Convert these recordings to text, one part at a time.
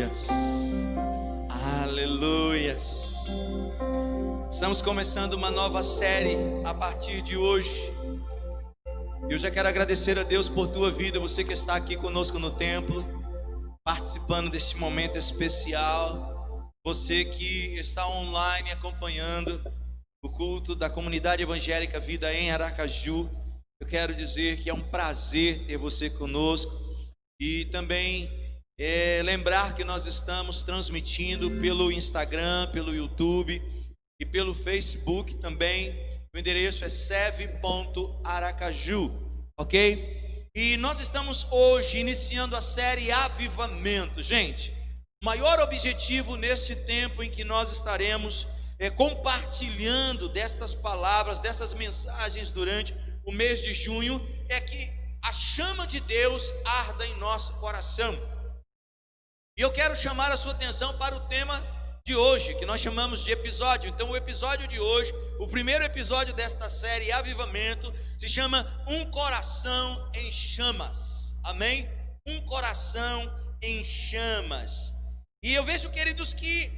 Aleluias. Aleluias. Estamos começando uma nova série a partir de hoje. Eu já quero agradecer a Deus por tua vida, você que está aqui conosco no templo, participando deste momento especial. Você que está online acompanhando o culto da comunidade evangélica Vida em Aracaju. Eu quero dizer que é um prazer ter você conosco. E também lembrar que nós estamos transmitindo pelo Instagram, pelo YouTube e pelo Facebook também. O endereço é sev.aracaju, ok? E nós estamos hoje iniciando a série Avivamento. Gente, o maior objetivo nesse tempo em que nós estaremos compartilhando destas palavras, dessas mensagens durante o mês de junho, é que a chama de Deus arda em nosso coração. E eu quero chamar a sua atenção para o tema de hoje, que nós chamamos de episódio. Então o episódio de hoje, o primeiro episódio desta série Avivamento, se chama Um Coração em Chamas. Amém? Um coração em chamas. E eu vejo, queridos, que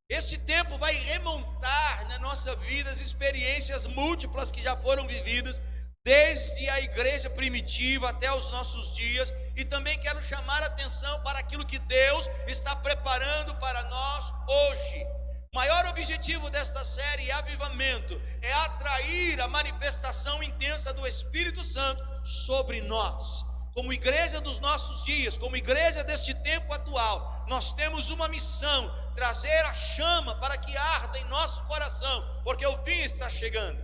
esse tempo vai remontar na nossa vida as experiências múltiplas que já foram vividas desde a igreja primitiva até os nossos dias. E também quero chamar a atenção para aquilo que Deus está preparando para nós hoje. O maior objetivo desta série Avivamento é atrair a manifestação intensa do Espírito Santo sobre nós. Como igreja dos nossos dias, como igreja deste tempo atual, nós temos uma missão: trazer a chama para que arda em nosso coração, porque o fim está chegando.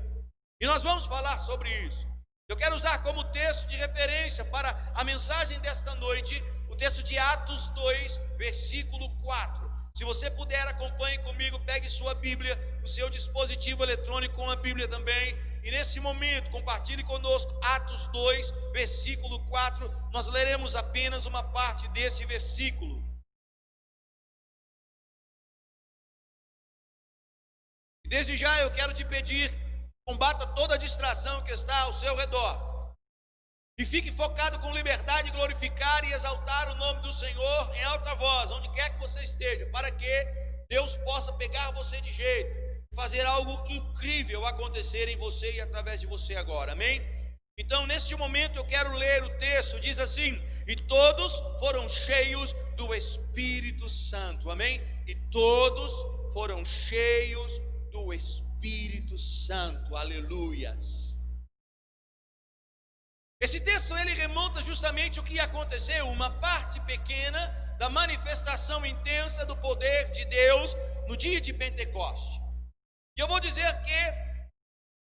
E nós vamos falar sobre isso. Eu quero usar como texto de referência para a mensagem desta noite o texto de Atos 2, versículo 4. Se você puder, acompanhe comigo, pegue sua Bíblia, o seu dispositivo eletrônico com a Bíblia também. E nesse momento, compartilhe conosco Atos 2, versículo 4. Nós leremos apenas uma parte deste versículo. Desde já eu quero te pedir: combata toda distração que está ao seu redor e fique focado com liberdade em glorificar e exaltar o nome do Senhor em alta voz, onde quer que você esteja, para que Deus possa pegar você de jeito, fazer algo incrível acontecer em você e através de você agora, amém? Então neste momento eu quero ler o texto. Diz assim: e todos foram cheios do Espírito Santo, amém? E todos foram cheios do Espírito Santo, aleluias. Esse texto ele remonta justamente o que aconteceu, uma parte pequena da manifestação intensa do poder de Deus no dia de Pentecoste. E eu vou dizer que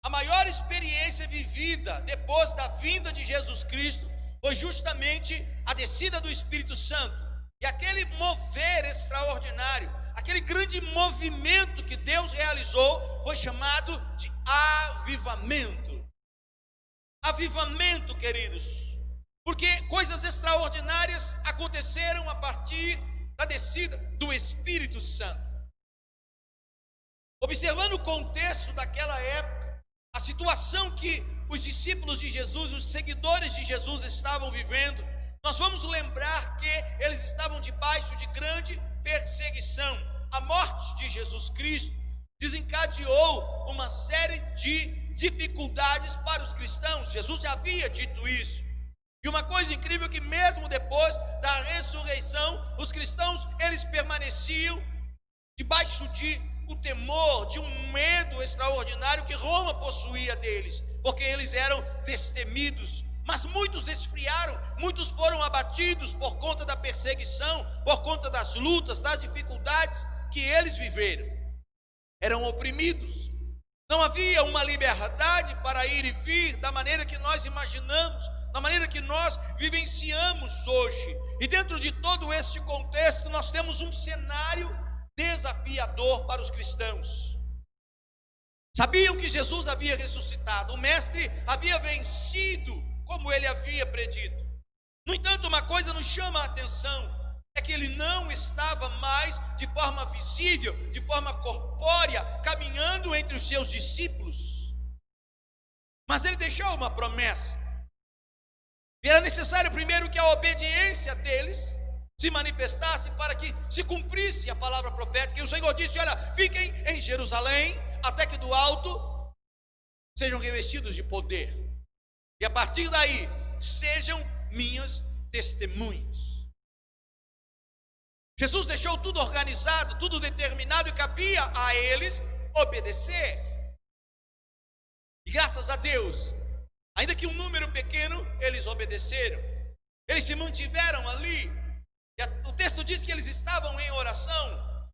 a maior experiência vivida depois da vinda de Jesus Cristo foi justamente a descida do Espírito Santo. E aquele mover extraordinário, aquele grande movimento que Deus realizou, foi chamado de avivamento. Avivamento, queridos, porque coisas extraordinárias aconteceram a partir da descida do Espírito Santo. Observando o contexto daquela época, a situação que os discípulos de Jesus, os seguidores de Jesus estavam vivendo, nós vamos lembrar que eles estavam debaixo de grande perseguição. A morte de Jesus Cristo desencadeou uma série de dificuldades para os cristãos. Jesus já havia dito isso. E uma coisa incrível é que mesmo depois da ressurreição, os cristãos eles permaneciam debaixo de um temor, de um medo extraordinário que Roma possuía deles, porque eles eram destemidos. Mas muitos esfriaram, muitos foram abatidos por conta da perseguição, por conta das lutas, das dificuldades que eles viveram. Eram oprimidos. Não havia uma liberdade para ir e vir da maneira que nós imaginamos, da maneira que nós vivenciamos hoje. E dentro de todo este contexto, nós temos um cenário desafiador para os cristãos. Sabiam que Jesus havia ressuscitado, o Mestre havia vencido, como ele havia predito. No entanto, uma coisa nos chama a atenção: é que ele não estava mais de forma visível, de forma corpórea, caminhando entre os seus discípulos. Mas ele deixou uma promessa. E era necessário primeiro que a obediência deles se manifestasse, para que se cumprisse a palavra profética. E o Senhor disse: olha, fiquem em Jerusalém, até que do alto sejam revestidos de poder, e a partir daí sejam minhas testemunhas. Jesus deixou tudo organizado, tudo determinado, e cabia a eles obedecer. E graças a Deus, ainda que um número pequeno, eles obedeceram. Eles se mantiveram ali. E o texto diz que eles estavam em oração,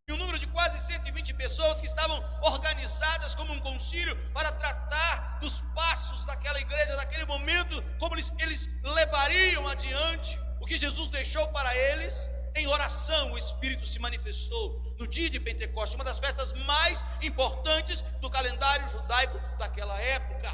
e um número de quase 120 pessoas que estavam organizadas como um concílio para tratar dos passos daquela igreja, daquele momento, como eles levariam adiante o que Jesus deixou para eles. Em oração, o Espírito se manifestou no dia de Pentecostes, uma das festas mais importantes do calendário judaico daquela época.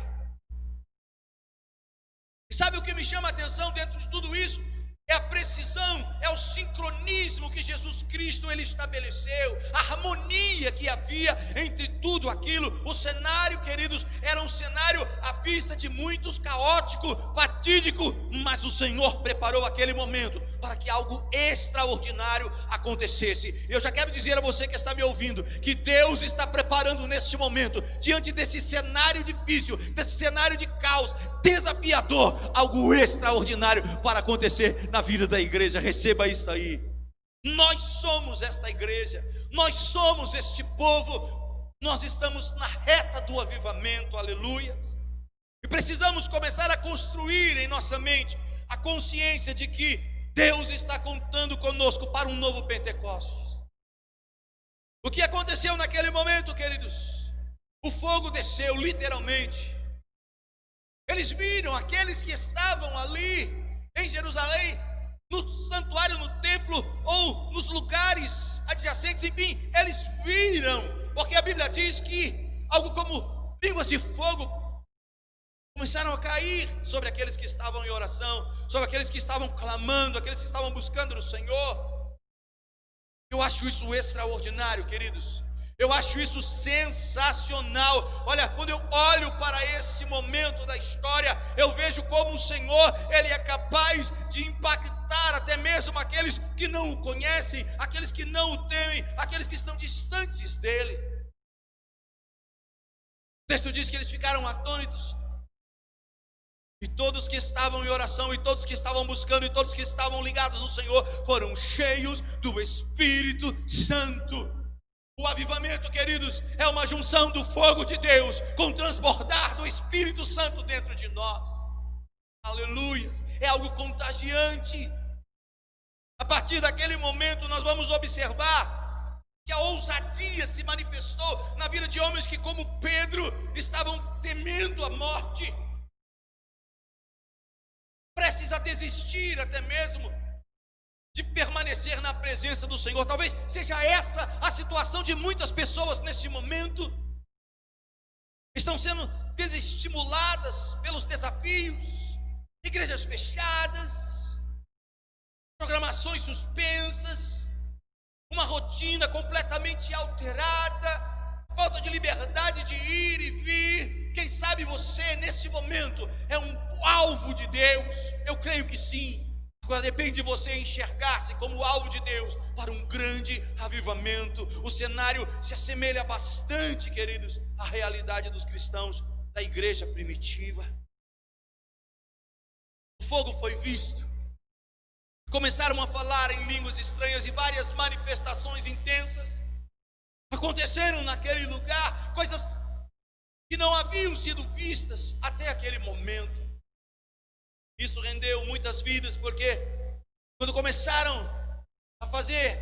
E sabe o que me chama a atenção dentro de tudo isso? É a precisão, é o sincronismo que Jesus Cristo ele estabeleceu, a harmonia que havia entre tudo aquilo. O cenário, queridos, era um cenário à vista de muitos, caótico, fatídico, mas o Senhor preparou aquele momento para que algo extraordinário acontecesse. Eu já quero dizer a você que está me ouvindo, que Deus está preparando neste momento, diante desse cenário difícil, desse cenário de caos, desafiador, algo extraordinário para acontecer na vida da igreja. Receba isso aí. Nós somos esta igreja, nós somos este povo, nós estamos na reta do avivamento, aleluia. E precisamos começar a construir em nossa mente a consciência de que Deus está contando conosco para um novo Pentecostes. O que aconteceu naquele momento, queridos? O fogo desceu literalmente. Eles viram aqueles que estavam ali em Jerusalém, no santuário, no templo ou nos lugares adjacentes, enfim, eles viram, porque a Bíblia diz que algo como línguas de fogo começaram a cair sobre aqueles que estavam em oração, sobre aqueles que estavam clamando, aqueles que estavam buscando o Senhor. Eu acho isso extraordinário, queridos. Eu acho isso sensacional. Olha, quando eu olho para esse momento da história, eu vejo como o Senhor, Ele é capaz de impactar até mesmo aqueles que não o conhecem, aqueles que não o temem, aqueles que estão distantes dEle. O texto diz que eles ficaram atônitos. E todos que estavam em oração, e todos que estavam buscando, e todos que estavam ligados no Senhor, foram cheios do Espírito Santo. O avivamento, queridos, é uma junção do fogo de Deus com o transbordar do Espírito Santo dentro de nós. Aleluia! É algo contagiante. A partir daquele momento nós vamos observar que a ousadia se manifestou na vida de homens que, como Pedro, estavam temendo a morte, prestes a desistir até mesmo de permanecer na presença do Senhor. Talvez seja essa a situação de muitas pessoas neste momento. Estão sendo desestimuladas pelos desafios, igrejas fechadas, programações suspensas, uma rotina completamente alterada, falta de liberdade de ir e vir. Quem sabe você nesse momento é um alvo de Deus? Eu creio que sim. Agora depende de você enxergar-se como alvo de Deus para um grande avivamento. O cenário se assemelha bastante, queridos, à realidade dos cristãos da igreja primitiva. O fogo foi visto. Começaram a falar em línguas estranhas, e várias manifestações intensas aconteceram naquele lugar, coisas que não haviam sido vistas até aquele momento. Isso rendeu muitas vidas, porque quando começaram a fazer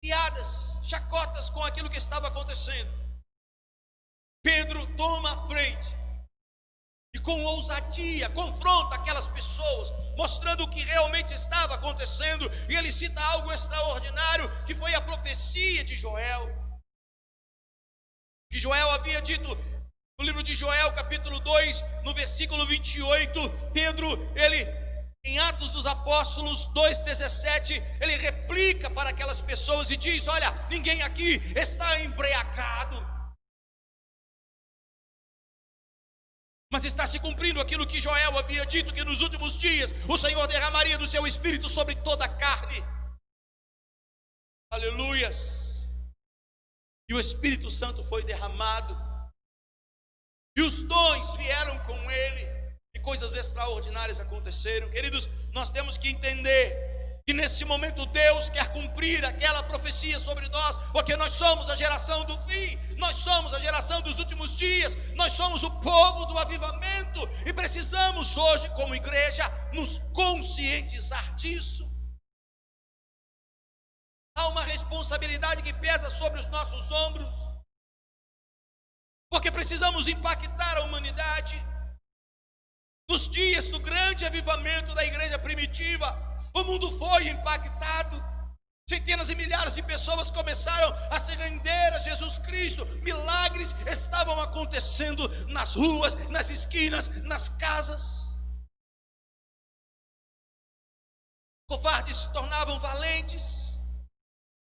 piadas, chacotas com aquilo que estava acontecendo, Pedro toma a frente e com ousadia confronta aquelas pessoas, mostrando o que realmente estava acontecendo. E ele cita algo extraordinário, que foi a profecia de Joel, que Joel havia dito. No livro de Joel, capítulo 2, no versículo 28, Pedro, ele, em Atos dos Apóstolos 2,17, ele replica para aquelas pessoas e diz: olha, ninguém aqui está embriagado, mas está se cumprindo aquilo que Joel havia dito, que nos últimos dias o Senhor derramaria do seu Espírito sobre toda a carne. aleluias. E o Espírito Santo foi derramado, e os dons vieram com ele, e coisas extraordinárias aconteceram. Queridos, nós temos que entender que nesse momento Deus quer cumprir aquela profecia sobre nós, porque nós somos a geração do fim, nós somos a geração dos últimos dias, nós somos o povo do avivamento, e precisamos hoje, como igreja, nos conscientizar disso. Há uma responsabilidade que pesa sobre os nossos ombros, porque precisamos impactar a humanidade. Nos dias do grande avivamento da igreja primitiva, o mundo foi impactado. Centenas e milhares de pessoas começaram a se render a Jesus Cristo. Milagres estavam acontecendo nas ruas, nas esquinas, nas casas. Covardes se tornavam valentes,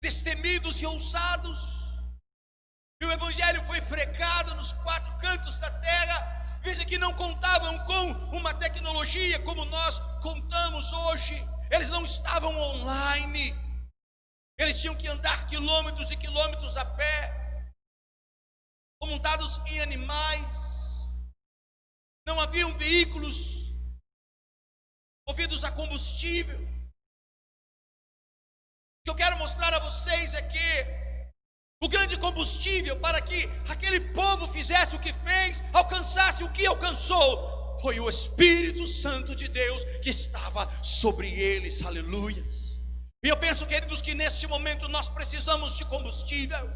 destemidos e ousados. E o evangelho foi pregado nos 4 cantos da terra. Veja que não contavam com uma tecnologia como nós contamos hoje. Eles não estavam online. Eles tinham que andar quilômetros e quilômetros a pé, ou montados em animais. Não haviam veículos movidos a combustível. O que eu quero mostrar a vocês é que o grande combustível para que aquele povo fizesse o que fez, alcançasse o que alcançou, foi o Espírito Santo de Deus que estava sobre eles, aleluias. E eu penso, queridos, que neste momento nós precisamos de combustível.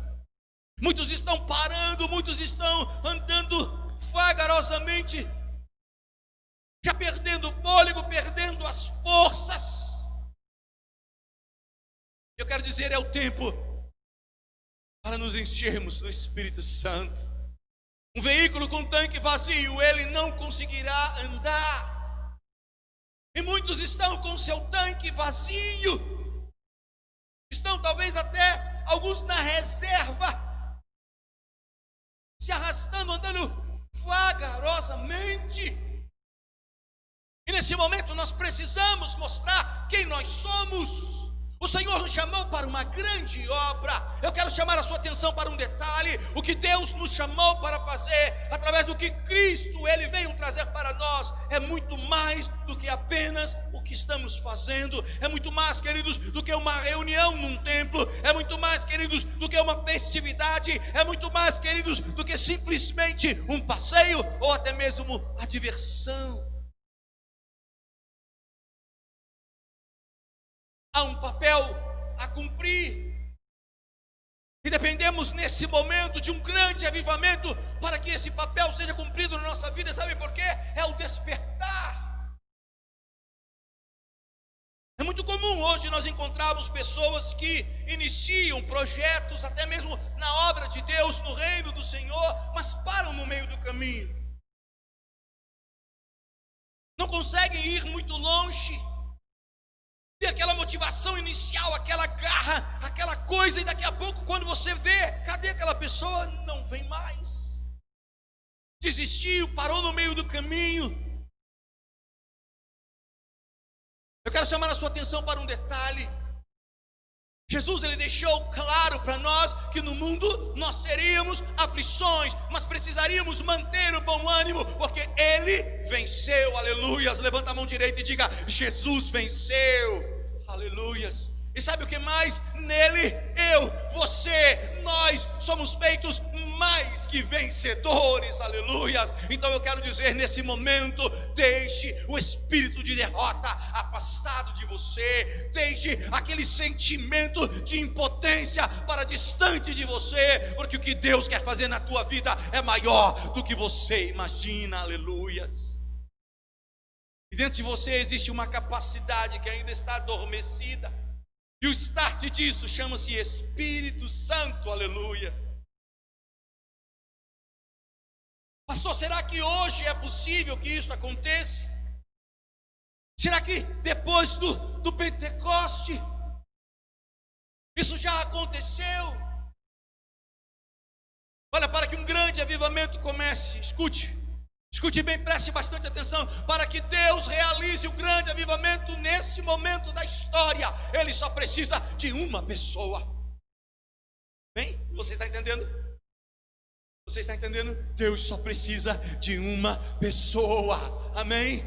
Muitos estão parando, muitos estão andando vagarosamente, já perdendo o fôlego, perdendo as forças. Eu quero dizer, é o tempo para nos enchermos do Espírito Santo. Um veículo com tanque vazio, ele não conseguirá andar. E muitos estão com seu tanque vazio, estão talvez até alguns na reserva, se arrastando, andando vagarosamente. E nesse momento nós precisamos mostrar quem nós somos. O Senhor nos chamou para uma grande obra. Eu quero chamar a sua atenção para um detalhe. O que Deus nos chamou para fazer, através do que Cristo, Ele veio trazer para nós, é muito mais do que apenas o que estamos fazendo. É muito mais, queridos, do que uma reunião num templo. É muito mais, queridos, do que uma festividade. É muito mais, queridos, do que simplesmente um passeio ou até mesmo a diversão. Há um papel a cumprir, e dependemos nesse momento de um grande avivamento para que esse papel seja cumprido na nossa vida. Sabe por quê? É o despertar. É muito comum hoje nós encontrarmos pessoas que iniciam projetos, até mesmo na obra de Deus, no reino do Senhor, mas param no meio do caminho, não conseguem ir muito longe. E aquela motivação inicial, aquela garra, aquela coisa, e daqui a pouco, quando você vê, cadê aquela pessoa? Não vem mais. Desistiu, parou no meio do caminho. Eu quero chamar a sua atenção para um detalhe. Jesus, ele deixou claro para nós que no mundo nós teríamos aflições, mas precisaríamos manter o bom ânimo, porque Ele venceu, aleluias. Levanta a mão direita e diga: Jesus venceu, aleluias. E sabe o que mais? Nele, eu, você, nós somos feitos mais que vencedores, aleluias. Então eu quero dizer nesse momento: deixe o espírito de derrota afastado de você, deixe aquele sentimento de impotência para distante de você, porque o que Deus quer fazer na tua vida é maior do que você imagina, aleluias. E dentro de você existe uma capacidade que ainda está adormecida, e o start disso chama-se Espírito Santo, aleluia. Pastor, será que hoje é possível que isso aconteça? Será que depois do Pentecoste isso já aconteceu? Olha, para que um grande avivamento comece, escute bem, preste bastante atenção. Para que Deus realize o grande avivamento neste momento da história, Ele só precisa de uma pessoa. Bem, você está entendendo? Você está entendendo? Deus só precisa de uma pessoa. Amém?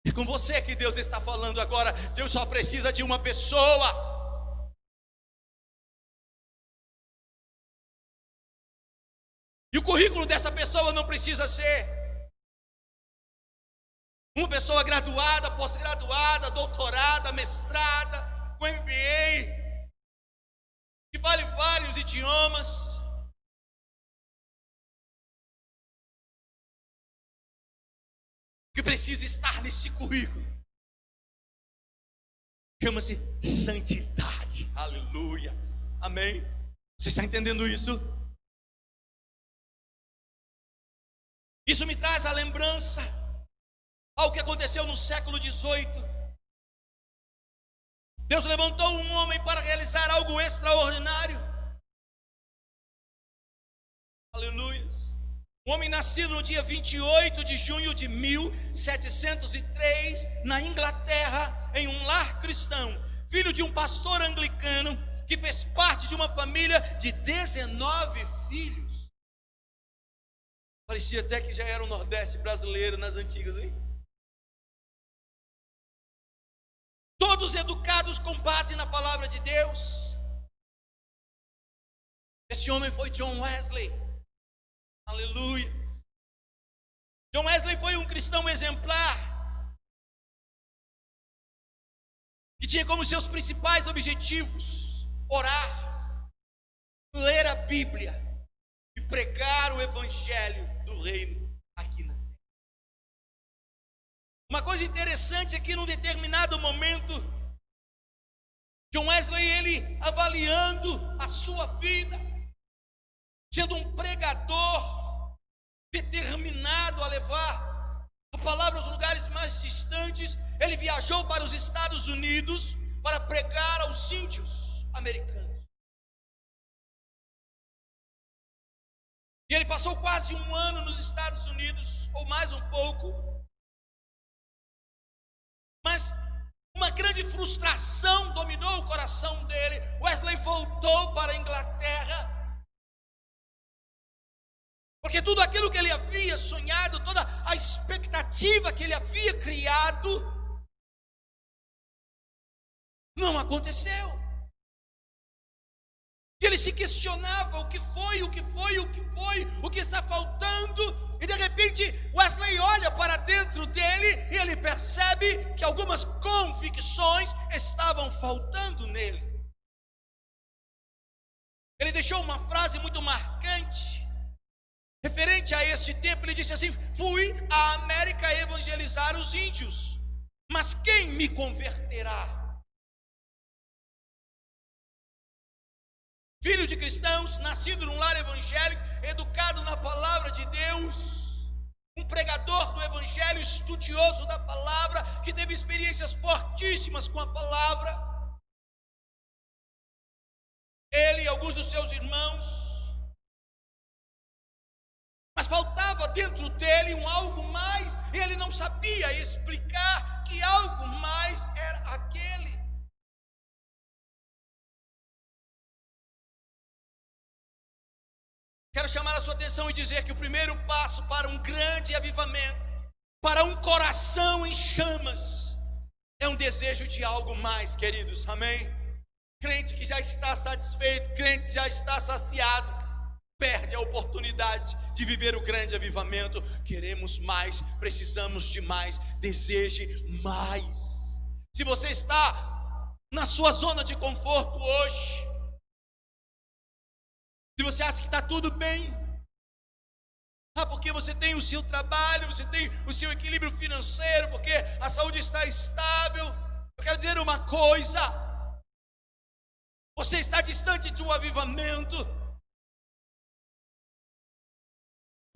É com você que Deus está falando agora. Deus só precisa de uma pessoa. E o currículo dessa pessoa não precisa ser uma pessoa graduada, pós-graduada, doutorada, mestrada, com MBA, que fale vários idiomas. O que precisa estar nesse currículo chama-se santidade. Aleluia. Amém? Você está entendendo isso? Isso me traz a lembrança ao que aconteceu no século XVIII. Deus levantou um homem para realizar algo extraordinário. Aleluia. Um homem nascido no dia 28 de junho de 1703, na Inglaterra, em um lar cristão, filho de um pastor anglicano, que fez parte de uma família de 19 filhos. Parecia até que já era o Nordeste brasileiro nas antigas, hein? Todos educados com base na palavra de Deus. Esse homem foi John Wesley. Aleluia. John Wesley foi um cristão exemplar, que tinha como seus principais objetivos orar, ler a Bíblia e pregar o evangelho do reino aqui na terra. Uma coisa interessante é que num determinado momento, John Wesley, ele avaliando a sua vida, sendo um pregador determinado a levar a palavra aos lugares mais distantes, ele viajou para os Estados Unidos para pregar aos índios americanos. E ele passou quase um ano nos Estados Unidos, ou mais um pouco. Mas uma grande frustração dominou o coração dele. Wesley voltou para a Inglaterra, porque tudo aquilo que ele havia sonhado, toda a expectativa que ele havia criado, não aconteceu. E ele se questionava: o que está faltando? E de repente Wesley olha para dentro dele e ele percebe que algumas convicções estavam faltando nele. Ele deixou uma frase muito marcante referente a esse tempo. Ele disse assim: fui à América evangelizar os índios, mas quem me converterá? Filho de cristãos, nascido num lar evangélico, educado na palavra de Deus, um pregador do evangelho, estudioso da palavra, que teve experiências fortíssimas com a palavra. Ele e alguns dos seus irmãos, mas faltava dentro dele um algo mais, e ele não sabia explicar que algo mais era aquele. Quero chamar a sua atenção e dizer que o primeiro passo para um grande avivamento, para um coração em chamas, é um desejo de algo mais, queridos, amém? Crente que já está satisfeito, crente que já está saciado, perde a oportunidade de viver o grande avivamento. Queremos mais, precisamos de mais, deseje mais. Se você está na sua zona de conforto hoje, se você acha que está tudo bem, porque você tem o seu trabalho, você tem o seu equilíbrio financeiro, porque a saúde está estável, eu quero dizer uma coisa: você está distante de um avivamento.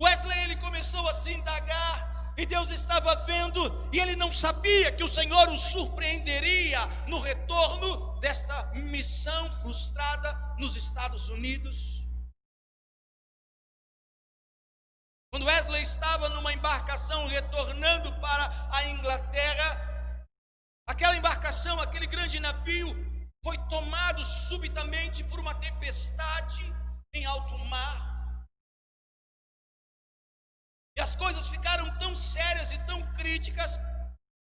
Wesley, ele começou a se indagar, e Deus estava vendo, e ele não sabia que o Senhor o surpreenderia no retorno desta missão frustrada nos Estados Unidos. Quando Wesley estava numa embarcação retornando para a Inglaterra, aquela embarcação, aquele grande navio, foi tomado subitamente por uma tempestade tempestade em alto mar. E as coisas ficaram tão sérias e tão críticas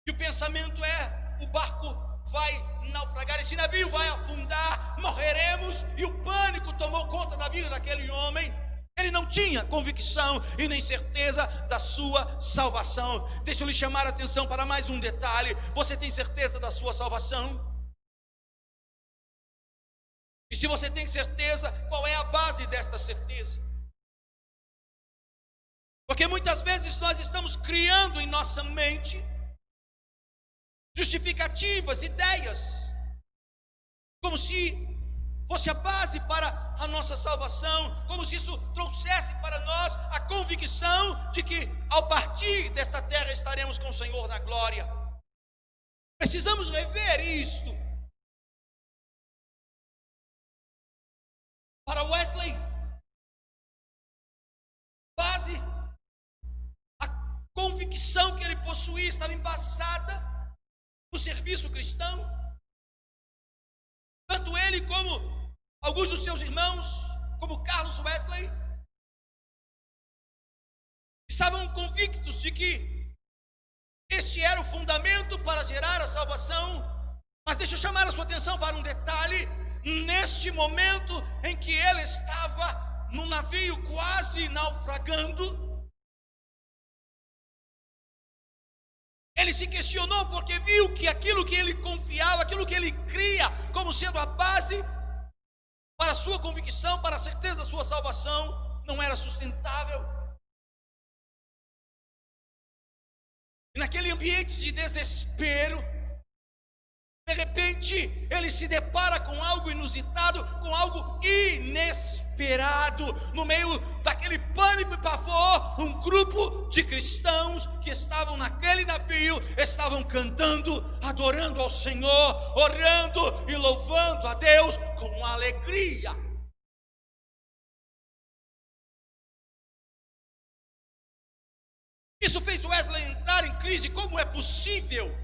que o pensamento é: o barco vai naufragar, esse navio vai afundar, morreremos. E o pânico tomou conta da vida daquele homem. Ele não tinha convicção e nem certeza da sua salvação. Deixa eu lhe chamar a atenção para mais um detalhe: você tem certeza da sua salvação? E se você tem certeza, qual é a base desta certeza? Porque muitas vezes nós estamos criando em nossa mente justificativas, ideias, como se fosse a base para a nossa salvação, como se isso trouxesse para nós a convicção de que ao partir desta terra estaremos com o Senhor na glória. Precisamos rever isto. Para Wesley, base, a convicção que ele possuía estava embasada no serviço cristão. Tanto ele como alguns dos seus irmãos, como Carlos Wesley, estavam convictos de que este era o fundamento para gerar a salvação. Mas deixa eu chamar a sua atenção para um detalhe: neste momento em que ele estava num navio quase naufragando, ele se questionou, porque viu que aquilo que ele confiava, aquilo que ele cria como sendo a base para a sua convicção, para a certeza da sua salvação, não era sustentável. E naquele ambiente de desespero, de repente ele se depara com algo inusitado, com algo inesperado. No meio daquele pânico e pavor, um grupo de cristãos que estavam naquele navio estavam cantando, adorando ao Senhor, orando e louvando a Deus com alegria. Isso fez Wesley entrar em crise. Como é possível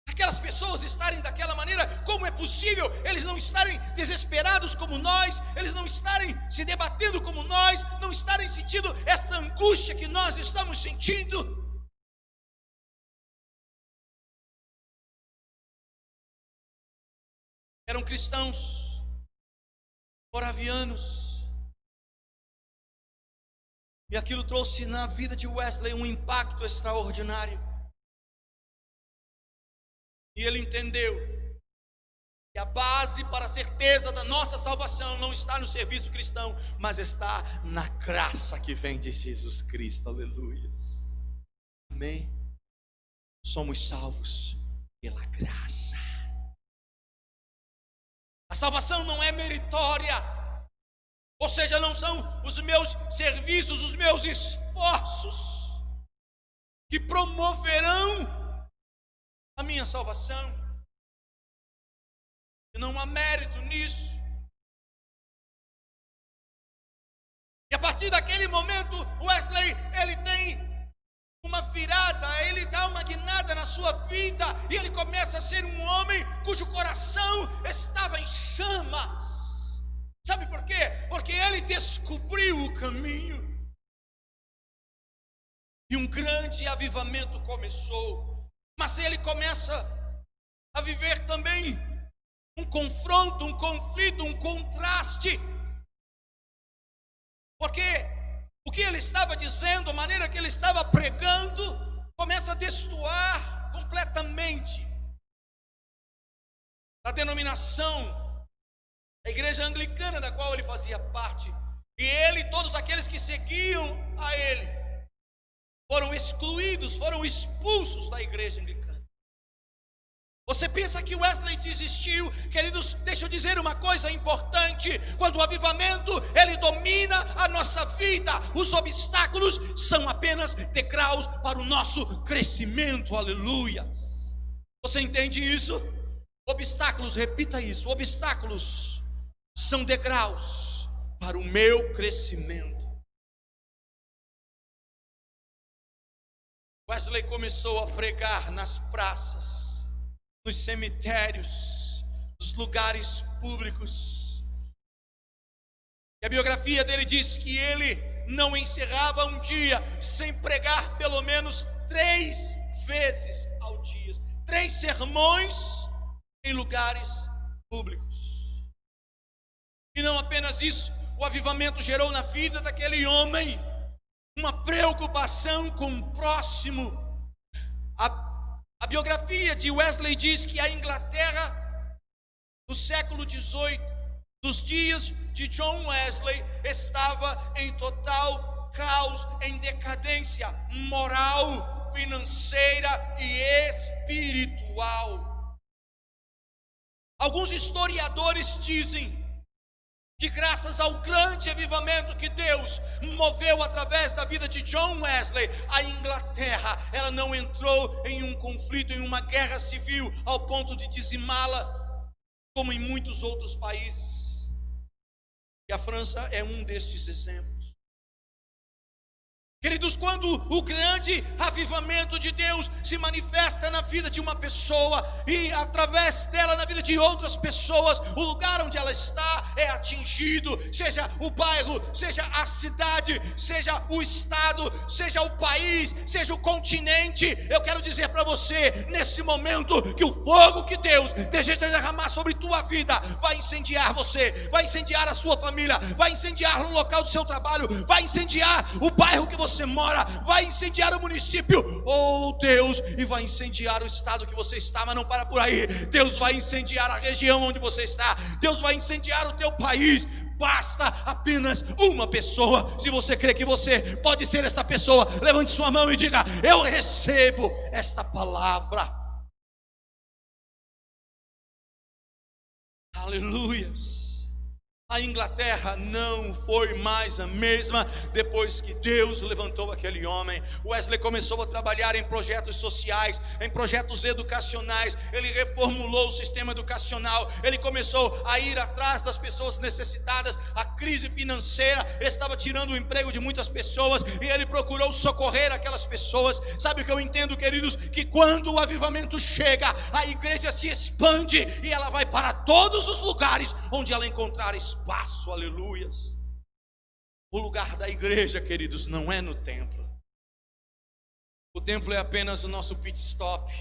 aquelas pessoas estarem daquela maneira? Como é possível eles não estarem desesperados como nós, eles não estarem se debatendo como nós, não estarem sentindo esta angústia que nós estamos sentindo? Eram cristãos moravianos, e aquilo trouxe na vida de Wesley um impacto extraordinário. E ele entendeu que a base para a certeza da nossa salvação não está no serviço cristão, mas está na graça que vem de Jesus Cristo. Aleluias. Amém. Somos salvos pela graça. A salvação não é meritória, ou seja, não são os meus serviços, os meus esforços que promoverão a minha salvação. E não há mérito nisso. E a partir daquele momento, Wesley, ele tem uma virada, ele dá uma guinada na sua vida, e ele começa a ser um homem cujo coração estava em chamas. Sabe por quê? Porque ele descobriu o caminho, e um grande avivamento começou. Mas ele começa a viver também um confronto, um conflito, um contraste. Porque o que ele estava dizendo, a maneira que ele estava pregando, começa a destoar completamente da denominação, a igreja anglicana da qual ele fazia parte. E ele e todos aqueles que seguiam a ele foram excluídos, foram expulsos da igreja anglicana. Você pensa que Wesley desistiu? Queridos, deixa eu dizer uma coisa importante: quando o avivamento ele domina a nossa vida, os obstáculos são apenas degraus para o nosso crescimento. Aleluias. Você entende isso? Obstáculos, repita isso: obstáculos são degraus para o meu crescimento. Wesley começou a pregar nas praças, nos cemitérios, nos lugares públicos. E a biografia dele diz que ele não encerrava um dia sem pregar pelo menos 3 vezes ao dia, 3 sermões em lugares públicos. E não apenas isso, o avivamento gerou na vida daquele homem uma preocupação com o próximo. A biografia de Wesley diz que a Inglaterra do século XVIII, dos dias de John Wesley, estava em total caos, em decadência moral, financeira e espiritual. Alguns historiadores dizem que graças ao grande avivamento que Deus moveu através da vida de John Wesley, a Inglaterra, ela não entrou em um conflito, em uma guerra civil, ao ponto de dizimá-la, como em muitos outros países. E a França é um destes exemplos. Queridos, quando o grande avivamento de Deus se manifesta na vida de uma pessoa e através dela na vida de outras pessoas, o lugar onde ela está é atingido, seja o bairro, seja a cidade, seja o estado, seja o país, seja o continente. Eu quero dizer para você, nesse momento, que o fogo que Deus deseja derramar sobre tua vida vai incendiar você, vai incendiar a sua família, vai incendiar o local do seu trabalho, vai incendiar o bairro que você mora, vai incendiar o município, Deus, e vai incendiar o estado que você está. Mas não para por aí, Deus vai incendiar a região onde você está, Deus vai incendiar o teu país. Basta apenas uma pessoa. Se você crê que você pode ser esta pessoa, levante sua mão e diga: eu recebo esta palavra. Aleluias. A Inglaterra não foi mais a mesma depois que Deus levantou aquele homem. Wesley começou a trabalhar em projetos sociais, em projetos educacionais. Ele reformulou o sistema educacional. Ele começou a ir atrás das pessoas necessitadas. A crise financeira estava tirando o emprego de muitas pessoas e ele procurou socorrer aquelas pessoas. Sabe o que eu entendo, queridos? Que quando o avivamento chega, a igreja se expande e ela vai para todos os lugares onde ela encontrar espaço. Aleluias. O lugar da igreja, queridos, não é no templo. O templo é apenas o nosso pit stop,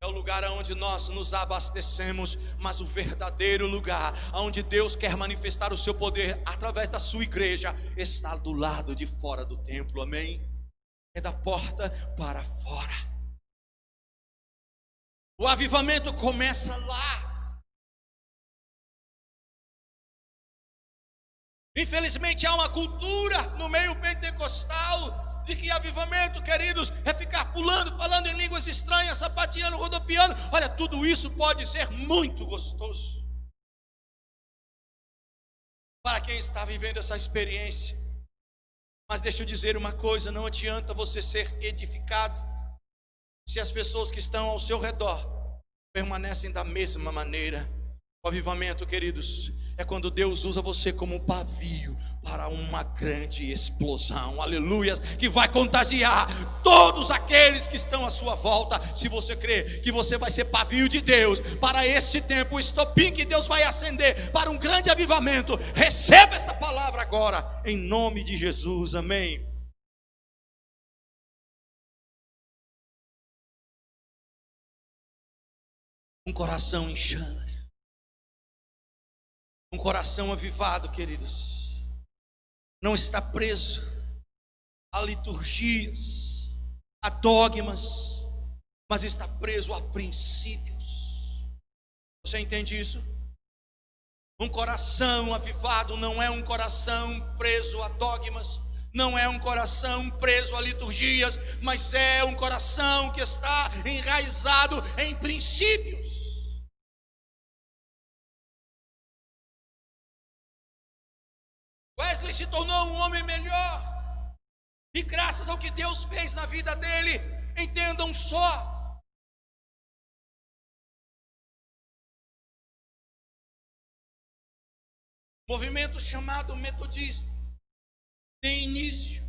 é o lugar onde nós nos abastecemos. Mas o verdadeiro lugar onde Deus quer manifestar o seu poder através da sua igreja está do lado de fora do templo, amém? É da porta para fora. O avivamento começa lá. Infelizmente há uma cultura no meio pentecostal de que avivamento, queridos, é ficar pulando, falando em línguas estranhas, sapateando, rodopiando. Olha, tudo isso pode ser muito gostoso para quem está vivendo essa experiência. Mas deixa eu dizer uma coisa: não adianta você ser edificado se as pessoas que estão ao seu redor permanecem da mesma maneira. O avivamento, queridos, é quando Deus usa você como um pavio para uma grande explosão, aleluias, que vai contagiar todos aqueles que estão à sua volta. Se você crê que você vai ser pavio de Deus para este tempo, o estopim que Deus vai acender para um grande avivamento, receba esta palavra agora, em nome de Jesus, amém. Um coração em chamas, um coração avivado, queridos, não está preso a liturgias, a dogmas, mas está preso a princípios. Você entende isso? Um coração avivado não é um coração preso a dogmas, não é um coração preso a liturgias, mas é um coração que está enraizado em princípios. Wesley se tornou um homem melhor, e graças ao que Deus fez na vida dele, entendam só, movimento chamado metodista tem início,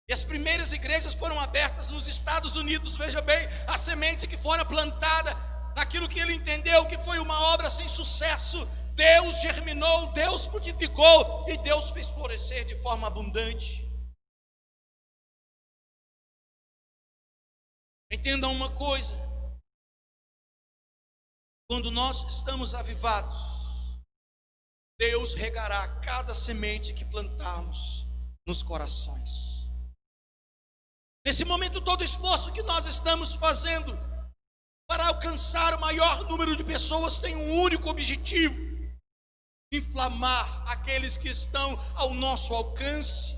e as primeiras igrejas foram abertas nos Estados Unidos. Veja bem, a semente que fora plantada aquilo que ele entendeu que foi uma obra sem sucesso, Deus germinou, Deus frutificou e Deus fez florescer de forma abundante. Entendam uma coisa: quando nós estamos avivados, Deus regará cada semente que plantarmos nos corações. Nesse momento, todo esforço que nós estamos fazendo para alcançar o maior número de pessoas tem um único objetivo: inflamar aqueles que estão ao nosso alcance.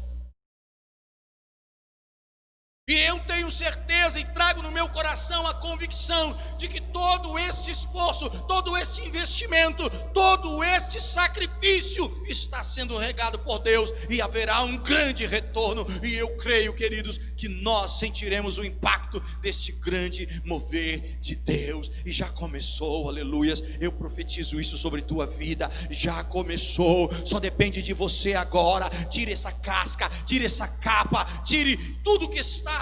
E eu tenho certeza e trago no meu coração a convicção de que todo este esforço, todo este investimento, todo este sacrifício está sendo regado por Deus e haverá um grande retorno. E eu creio, queridos, que nós sentiremos o impacto deste grande mover de Deus. E já começou, aleluias. Eu profetizo isso sobre tua vida. Já começou, só depende de você agora. Tire essa casca, tire essa capa, tire tudo que está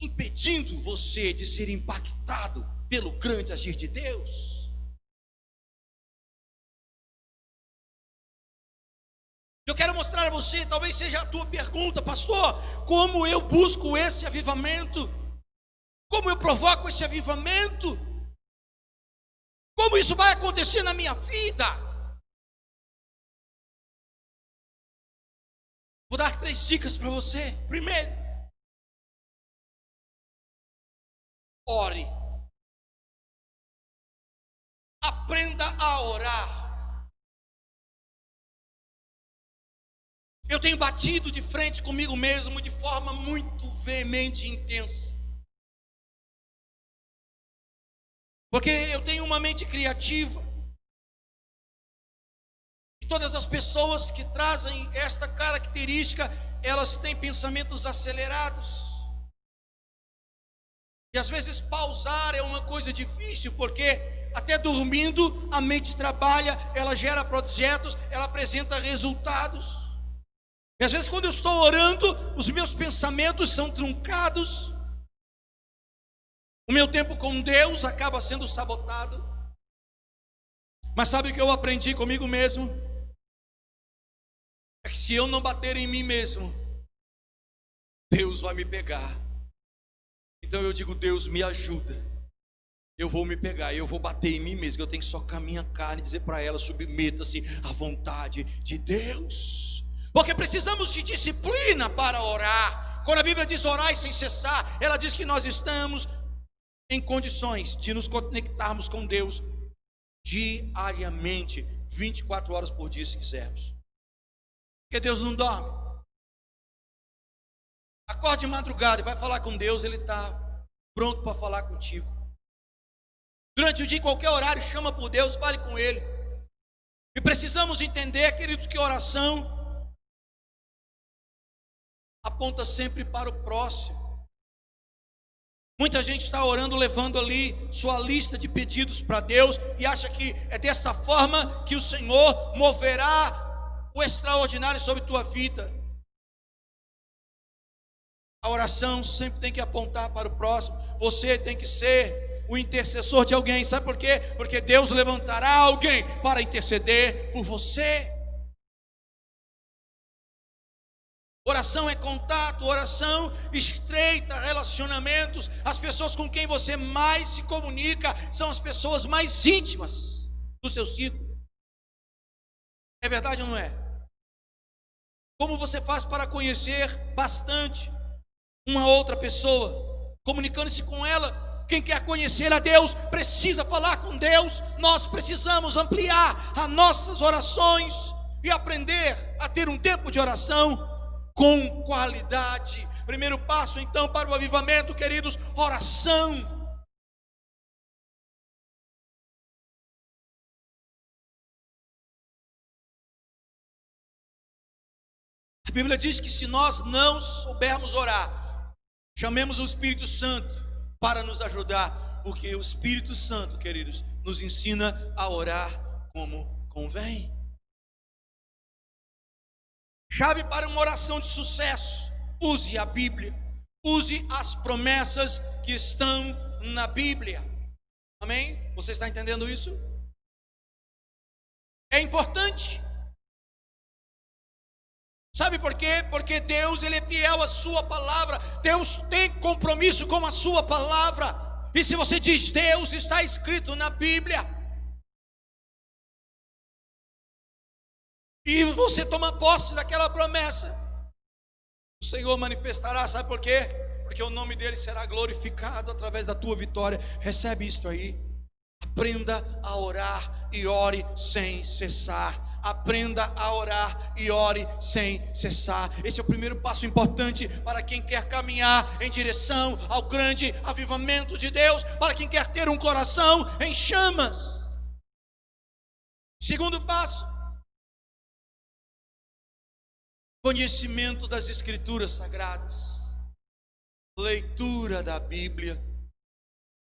impedindo você de ser impactado pelo grande agir de Deus. Eu quero mostrar a você, talvez seja a tua pergunta: pastor, como eu busco esse avivamento? Como eu provoco esse avivamento? Como isso vai acontecer na minha vida? Vou dar 3 dicas para você. Primeiro, ore. Aprenda a orar. Eu tenho batido de frente comigo mesmo de forma muito veemente e intensa, porque eu tenho uma mente criativa. E todas as pessoas que trazem esta característica, elas têm pensamentos acelerados. E às vezes pausar é uma coisa difícil, porque até dormindo a mente trabalha, ela gera projetos, ela apresenta resultados. E às vezes quando eu estou orando, os meus pensamentos são truncados. O meu tempo com Deus acaba sendo sabotado. Mas sabe o que eu aprendi comigo mesmo? É que se eu não bater em mim mesmo, Deus vai me pegar. Então eu digo: Deus, me ajuda. Eu vou me pegar, eu vou bater em mim mesmo. Eu tenho que socar minha carne e dizer para ela: submeta-se à vontade de Deus. Porque precisamos de disciplina para orar. Quando a Bíblia diz orai sem cessar, ela diz que nós estamos em condições de nos conectarmos com Deus diariamente, 24 horas por dia, se quisermos. Porque Deus não dorme. Acorde de madrugada e vai falar com Deus, Ele está pronto para falar contigo. Durante o dia, em qualquer horário, chama por Deus, fale com Ele. E precisamos entender, queridos, que oração aponta sempre para o próximo. Muita gente está orando, levando ali sua lista de pedidos para Deus, e acha que é dessa forma que o Senhor moverá o extraordinário sobre tua vida. A oração sempre tem que apontar para o próximo. Você tem que ser o intercessor de alguém. Sabe por quê? Porque Deus levantará alguém para interceder por você. Oração é contato, oração estreita relacionamentos. As pessoas com quem você mais se comunica são as pessoas mais íntimas do seu círculo. É verdade ou não é? Como você faz para conhecer bastante uma outra pessoa, comunicando-se com ela? Quem quer conhecer a Deus precisa falar com Deus. Nós precisamos ampliar as nossas orações e aprender a ter um tempo de oração com qualidade. Primeiro passo então para o avivamento, queridos: oração. A Bíblia diz que se nós não soubermos orar, chamemos o Espírito Santo para nos ajudar, porque o Espírito Santo, queridos, nos ensina a orar como convém. Chave para uma oração de sucesso: use a Bíblia, use as promessas que estão na Bíblia. Amém? Você está entendendo isso? É importante. Sabe por quê? Porque Deus, Ele é fiel à sua palavra. Deus tem compromisso com a sua palavra. E se você diz Deus, está escrito na Bíblia. E você toma posse daquela promessa, o Senhor manifestará. Sabe por quê? Porque o nome dele será glorificado através da tua vitória. Recebe isto aí. Aprenda a orar e ore sem cessar. Aprenda a orar e ore sem cessar. Esse é o primeiro passo importante para quem quer caminhar em direção ao grande avivamento de Deus, para quem quer ter um coração em chamas. Segundo passo: conhecimento das Escrituras Sagradas, leitura da Bíblia.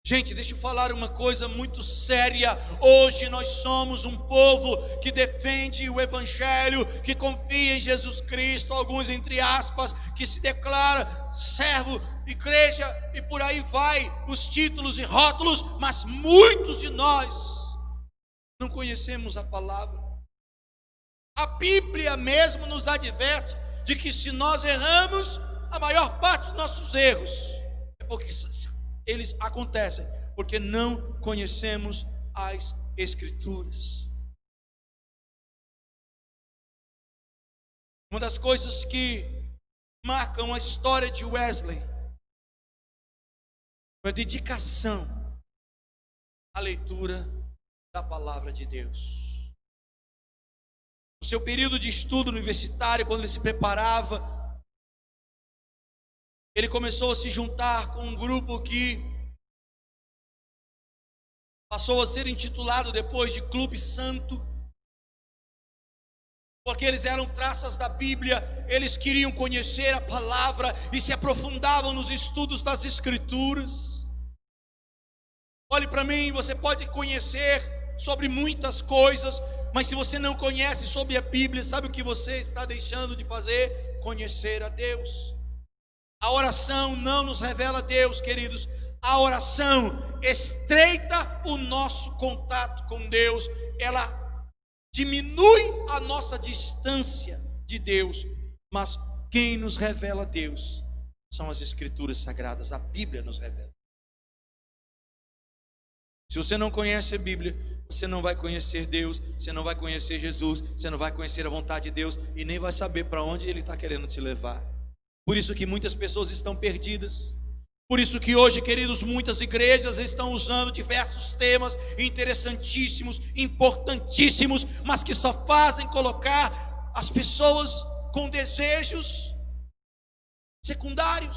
Gente, deixa eu falar uma coisa muito séria. Hoje nós somos um povo que defende o Evangelho, que confia em Jesus Cristo, alguns entre aspas, que se declara servo, igreja, e por aí vai os títulos e rótulos, mas muitos de nós não conhecemos a palavra. A Bíblia mesmo nos adverte de que se nós erramos, a maior parte dos nossos erros é porque eles acontecem porque não conhecemos as Escrituras. Uma das coisas que marcam a história de Wesley foi a dedicação à leitura da palavra de Deus. No seu período de estudo universitário, quando ele se preparava, ele começou a se juntar com um grupo que passou a ser intitulado depois de Clube Santo, porque eles eram traças da Bíblia, eles queriam conhecer a palavra e se aprofundavam nos estudos das Escrituras. Olhe para mim, você pode conhecer sobre muitas coisas, mas se você não conhece sobre a Bíblia, sabe o que você está deixando de fazer? Conhecer a Deus. A oração não nos revela Deus, queridos. A oração estreita o nosso contato com Deus. Ela diminui a nossa distância de Deus. Mas quem nos revela Deus são as Escrituras Sagradas. A Bíblia nos revela. Se você não conhece a Bíblia, você não vai conhecer Deus, você não vai conhecer Jesus, você não vai conhecer a vontade de Deus e nem vai saber para onde Ele está querendo te levar. Por isso que muitas pessoas estão perdidas. Por isso que hoje, queridos, muitas igrejas estão usando diversos temas interessantíssimos, importantíssimos, mas que só fazem colocar as pessoas com desejos secundários,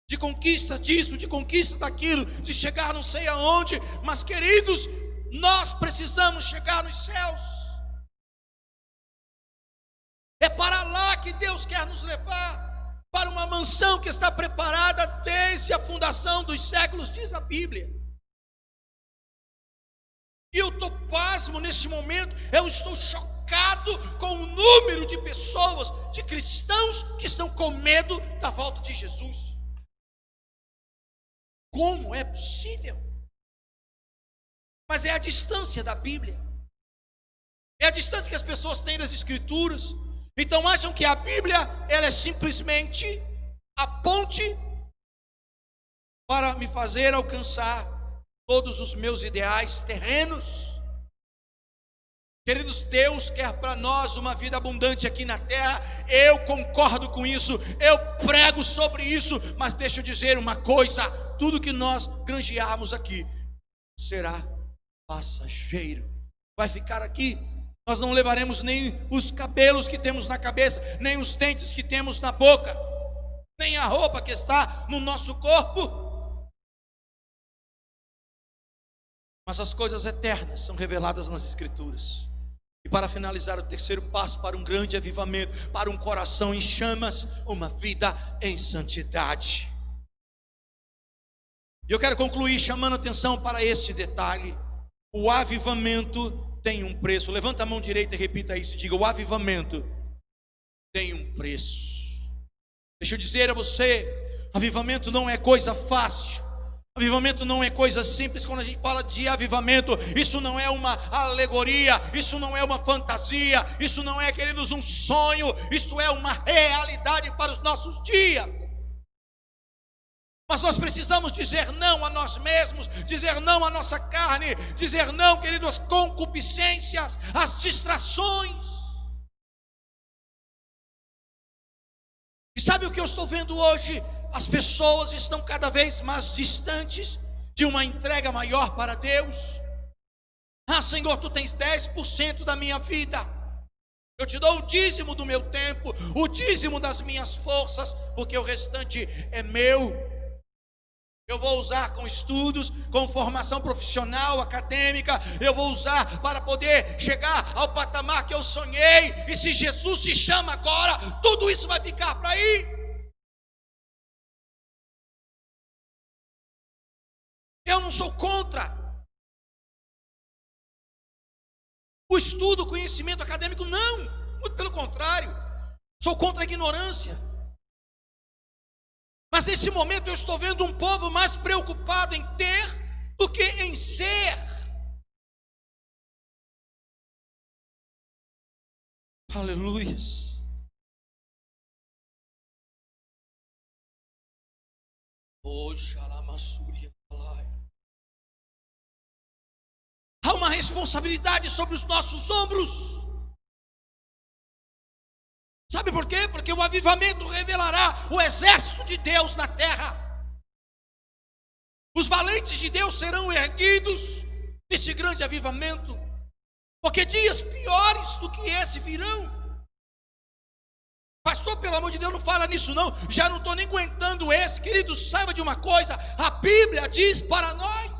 de conquista disso, de conquista daquilo, de chegar não sei aonde. Mas, queridos, nós precisamos chegar nos céus. É para lá que Deus quer nos levar, para uma mansão que está preparada desde a fundação dos séculos, diz a Bíblia. E eu estou pasmo nesse momento, eu estou chocado com o número de pessoas, de cristãos que estão com medo da volta de Jesus. Como é possível? Mas é a distância da Bíblia, é a distância que as pessoas têm das Escrituras. Então acham que a Bíblia, ela é simplesmente a ponte para me fazer alcançar todos os meus ideais terrenos. Queridos, Deus quer para nós uma vida abundante aqui na terra. Eu concordo com isso, eu prego sobre isso, mas deixa eu dizer uma coisa: tudo que nós granjearmos aqui será passageiro, vai ficar aqui. Nós não levaremos nem os cabelos que temos na cabeça, nem os dentes que temos na boca, nem a roupa que está no nosso corpo. Mas as coisas eternas são reveladas nas Escrituras. E para finalizar, o terceiro passo para um grande avivamento, para um coração em chamas, uma vida em santidade. E eu quero concluir chamando atenção para este detalhe: o avivamento tem um preço. Levanta a mão direita e repita isso, diga: o avivamento tem um preço. Deixa eu dizer a você, avivamento não é coisa fácil. Avivamento não é coisa simples. Quando a gente fala de avivamento, isso não é uma alegoria, isso não é uma fantasia, isso não é, queridos, um sonho, isso é uma realidade para os nossos dias. Mas nós precisamos dizer não a nós mesmos, dizer não à nossa carne, dizer não, queridos, às concupiscências, às distrações. E sabe o que eu estou vendo hoje? As pessoas estão cada vez mais distantes de uma entrega maior para Deus. Ah, Senhor, tu tens 10% da minha vida. Eu te dou o dízimo do meu tempo, o dízimo das minhas forças, porque o restante é meu. Eu vou usar com estudos, com formação profissional, acadêmica. Eu vou usar para poder chegar ao patamar que eu sonhei. E se Jesus te chama agora, tudo isso vai ficar para aí. Eu não sou contra o estudo, o conhecimento acadêmico, não. Muito pelo contrário. Sou contra a ignorância. Mas nesse momento eu estou vendo um povo mais preocupado em ter do que em ser. Aleluias. Há uma responsabilidade sobre os nossos ombros. Sabe por quê? Porque o avivamento revelará o exército de Deus na terra. Os valentes de Deus serão erguidos nesse grande avivamento, porque dias piores do que esse virão. Pastor, pelo amor de Deus, não fala nisso não. Já não estou nem aguentando esse. Querido, saiba de uma coisa. A Bíblia diz para nós.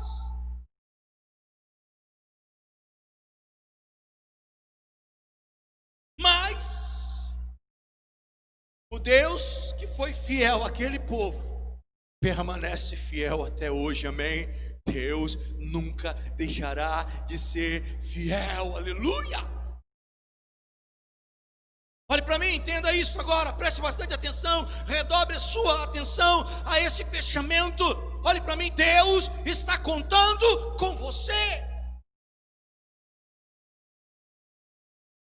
Mas o Deus que foi fiel àquele povo permanece fiel até hoje, amém? Deus nunca deixará de ser fiel, aleluia! Olhe para mim, entenda isso agora, preste bastante atenção, redobre a sua atenção a esse fechamento. Olhe para mim, Deus está contando com você.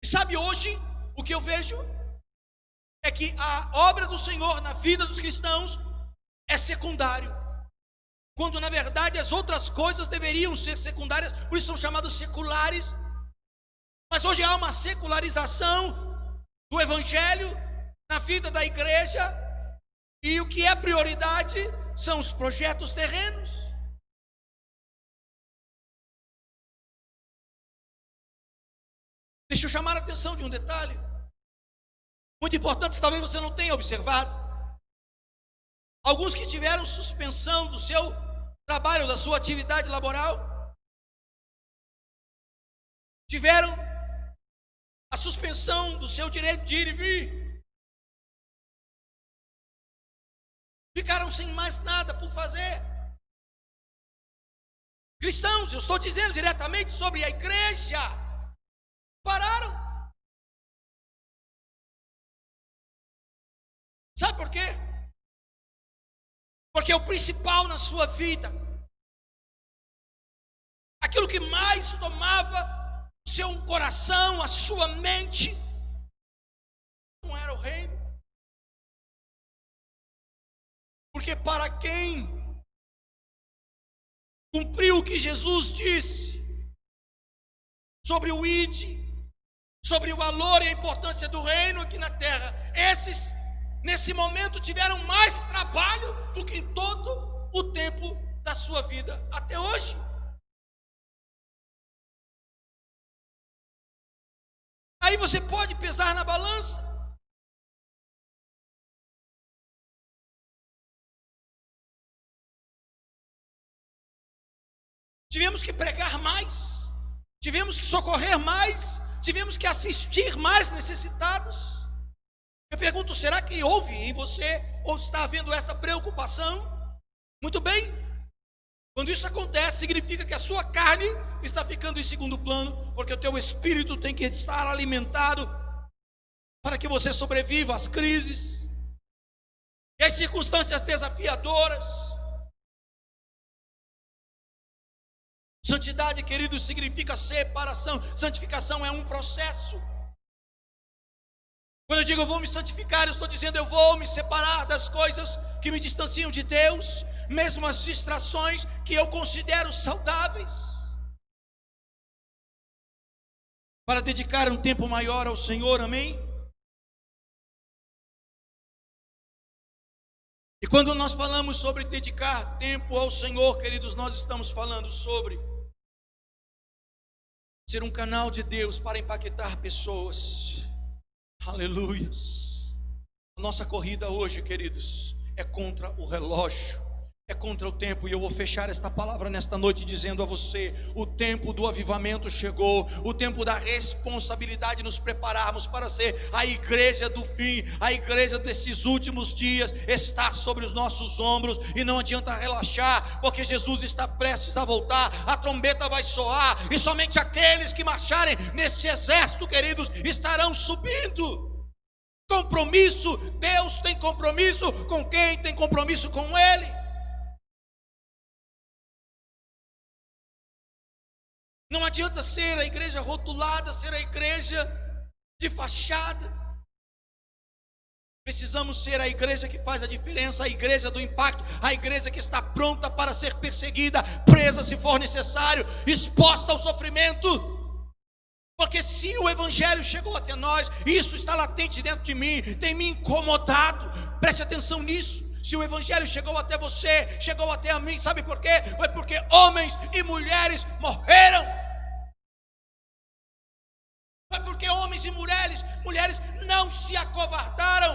E sabe hoje, o que eu vejo é que a obra do Senhor na vida dos cristãos é secundário, quando na verdade as outras coisas deveriam ser secundárias, por isso são chamados seculares. Mas hoje há uma secularização do evangelho na vida da igreja, e o que é prioridade são os projetos terrenos. Deixa eu chamar a atenção de um detalhe muito importante, talvez você não tenha observado. Alguns que tiveram suspensão do seu trabalho, da sua atividade laboral, tiveram a suspensão do seu direito de ir e vir, ficaram sem mais nada por fazer. Cristãos, eu estou dizendo diretamente sobre a igreja, pararam. Sabe por quê? Porque o principal na sua vida, aquilo que mais tomava seu coração, a sua mente, não era o reino. Porque para quem cumpriu o que Jesus disse sobre o ide, sobre o valor e a importância do reino aqui na terra, esses nesse momento tiveram mais trabalho do que em todo o tempo da sua vida até hoje. Aí você pode pesar na balança. Tivemos que pregar mais, tivemos que socorrer mais, tivemos que assistir mais necessitados. Eu pergunto, será que houve em você, ou está havendo esta preocupação? Muito bem, quando isso acontece, significa que a sua carne está ficando em segundo plano, porque o teu espírito tem que estar alimentado para que você sobreviva às crises e às circunstâncias desafiadoras. Santidade, queridos, significa separação. Santificação é um processo. Quando eu digo eu vou me santificar, eu estou dizendo eu vou me separar das coisas que me distanciam de Deus, mesmo as distrações que eu considero saudáveis, para dedicar um tempo maior ao Senhor, amém? E quando nós falamos sobre dedicar tempo ao Senhor, queridos, nós estamos falando sobre ser um canal de Deus para impactar pessoas. Aleluias. A nossa corrida hoje, queridos, é contra o relógio, é contra o tempo. E eu vou fechar esta palavra nesta noite dizendo a você: o tempo do avivamento chegou, o tempo da responsabilidade de nos prepararmos para ser a igreja do fim, a igreja desses últimos dias está sobre os nossos ombros. E não adianta relaxar, porque Jesus está prestes a voltar, a trombeta vai soar, e somente aqueles que marcharem neste exército, queridos, estarão subindo. Compromisso, Deus tem compromisso com quem tem compromisso com Ele. Não adianta ser a igreja rotulada, ser a igreja de fachada. Precisamos ser a igreja que faz a diferença, a igreja do impacto, a igreja que está pronta para ser perseguida, presa se for necessário, exposta ao sofrimento. Porque se o evangelho chegou até nós, isso está latente dentro de mim, tem me incomodado. Preste atenção nisso. Se o evangelho chegou até você, chegou até a mim, sabe por quê? Foi porque homens e mulheres morreram. Foi porque homens e mulheres não se acovardaram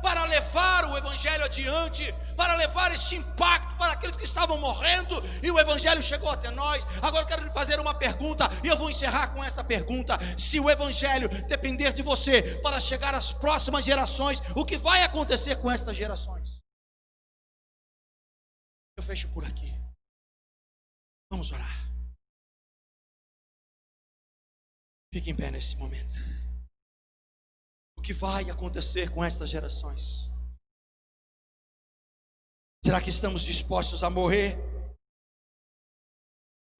para levar o evangelho adiante, para levar este impacto para aqueles que estavam morrendo, e o evangelho chegou até nós. Agora eu quero lhe fazer uma pergunta, e eu vou encerrar com essa pergunta: se o evangelho depender de você para chegar às próximas gerações, o que vai acontecer com estas gerações? Eu fecho por aqui. Vamos orar. Fique em pé nesse momento. O que vai acontecer com estas gerações? Será que estamos dispostos a morrer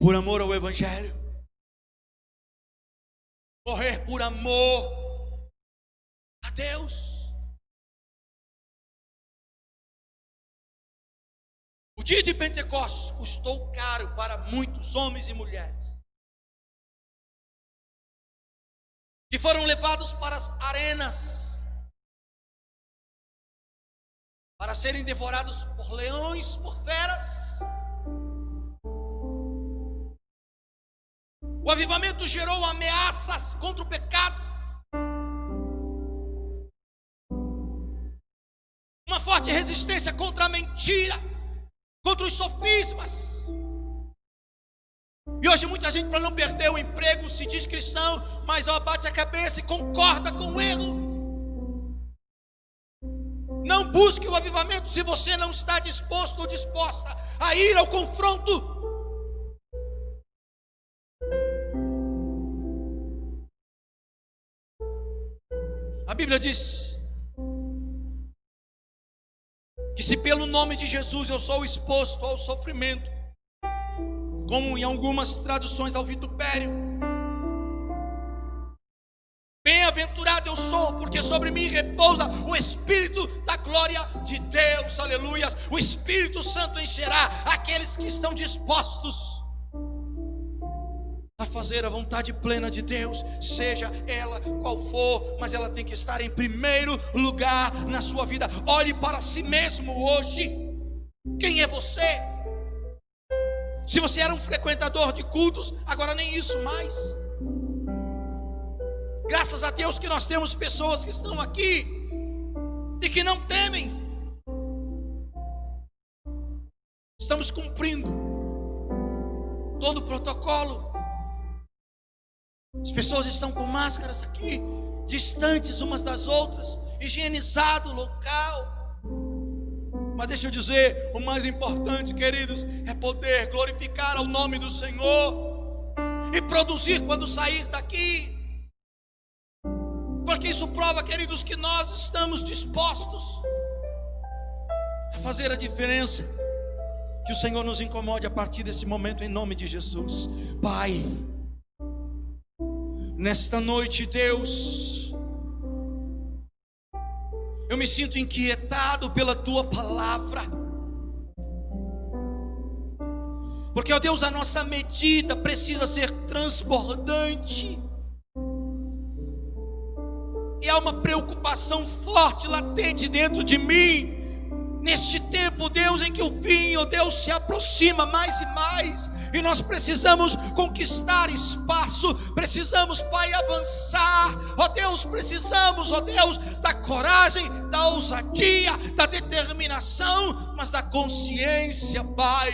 por amor ao evangelho? Morrer por amor a Deus? O dia de Pentecostes custou caro para muitos homens e mulheres que foram levados para as arenas para serem devorados por leões, por feras. O avivamento gerou ameaças contra o pecado, uma forte resistência contra a mentira, contra os sofismas. E hoje muita gente, para não perder o emprego, se diz cristão, mas bate a cabeça e concorda com o erro. Não busque o avivamento se você não está disposto ou disposta a ir ao confronto. A Bíblia diz que se pelo nome de Jesus eu sou exposto ao sofrimento, como em algumas traduções ao vitupério, bem-aventurado eu sou, porque sobre mim repousa o Espírito da glória de Deus, aleluias. O Espírito Santo encherá aqueles que estão dispostos a fazer a vontade plena de Deus, seja ela qual for, mas ela tem que estar em primeiro lugar na sua vida. Olhe para si mesmo hoje. Quem é você? Se você era um frequentador de cultos, agora nem isso mais. Graças a Deus que nós temos pessoas que estão aqui e que não temem. Estamos cumprindo todo o protocolo. As pessoas estão com máscaras aqui, distantes umas das outras, higienizado o local. Mas deixa eu dizer, o mais importante, queridos, é poder glorificar ao nome do Senhor e produzir quando sair daqui. Porque isso prova, queridos, que nós estamos dispostos a fazer a diferença. Que o Senhor nos incomode a partir desse momento, em nome de Jesus. Pai, nesta noite, Deus, eu me sinto inquietado pela Tua palavra, porque, ó Deus, a nossa medida precisa ser transbordante, e há uma preocupação forte, latente dentro de mim, neste tempo, Deus, em que o fim, ó Deus, se aproxima mais e mais, e nós precisamos conquistar espaço, precisamos, Pai, avançar, ó Deus, precisamos, ó Deus, da coragem, da ousadia, da determinação, mas da consciência, Pai,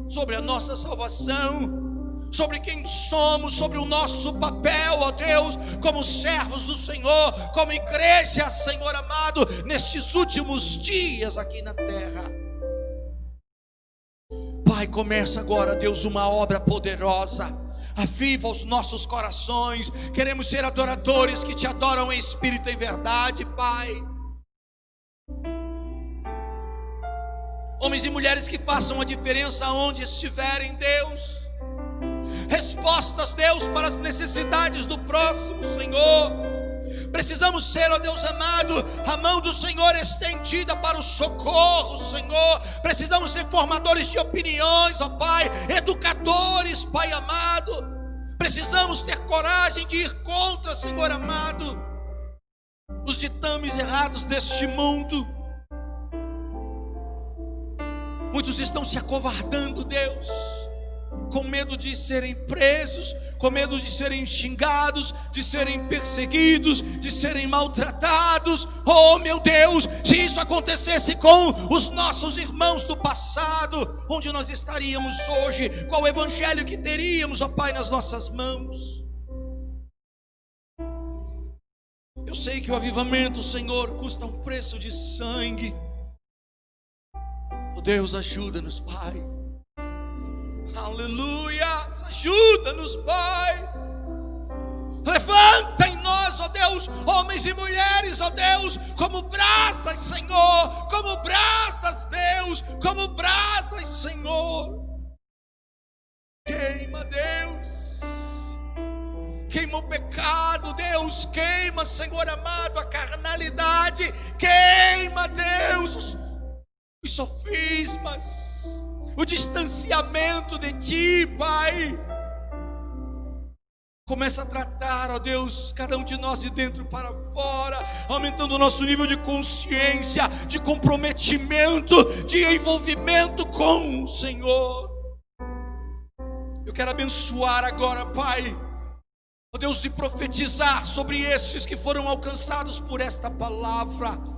sobre a nossa salvação, sobre quem somos, sobre o nosso papel, ó Deus, como servos do Senhor, como igreja, Senhor amado, nestes últimos dias aqui na terra. Pai, começa agora, Deus, uma obra poderosa, aviva os nossos corações, queremos ser adoradores que te adoram em espírito e em verdade, Pai. Homens e mulheres que façam a diferença onde estiverem, Deus. Respostas, Deus, para as necessidades do próximo, Senhor. Precisamos ser, ó Deus amado, a mão do Senhor estendida para o socorro, Senhor. Precisamos ser formadores de opiniões, ó Pai, educadores, Pai amado. Precisamos ter coragem de ir contra, Senhor amado, os ditames errados deste mundo. Muitos estão se acovardando, Deus, com medo de serem presos, com medo de serem xingados, de serem perseguidos, de serem maltratados. Oh meu Deus, se isso acontecesse com os nossos irmãos do passado, onde nós estaríamos hoje? Qual o evangelho que teríamos, ó Pai, nas nossas mãos? Eu sei que o avivamento, Senhor, custa um preço de sangue. Oh Deus, ajuda-nos, Pai. Aleluia, ajuda-nos, Pai. Levanta em nós, ó Deus, homens e mulheres, ó Deus, como brasas, Senhor, como brasas, Deus, como brasas, Senhor. Queima, Deus, queima o pecado, Deus, queima, Senhor amado, a carnalidade, queima, Deus, os sofismas, o distanciamento de Ti, Pai. Começa a tratar, ó Deus, cada um de nós de dentro para fora, aumentando o nosso nível de consciência, de comprometimento, de envolvimento com o Senhor. Eu quero abençoar agora, Pai, ó Deus, e profetizar sobre estes que foram alcançados por esta palavra.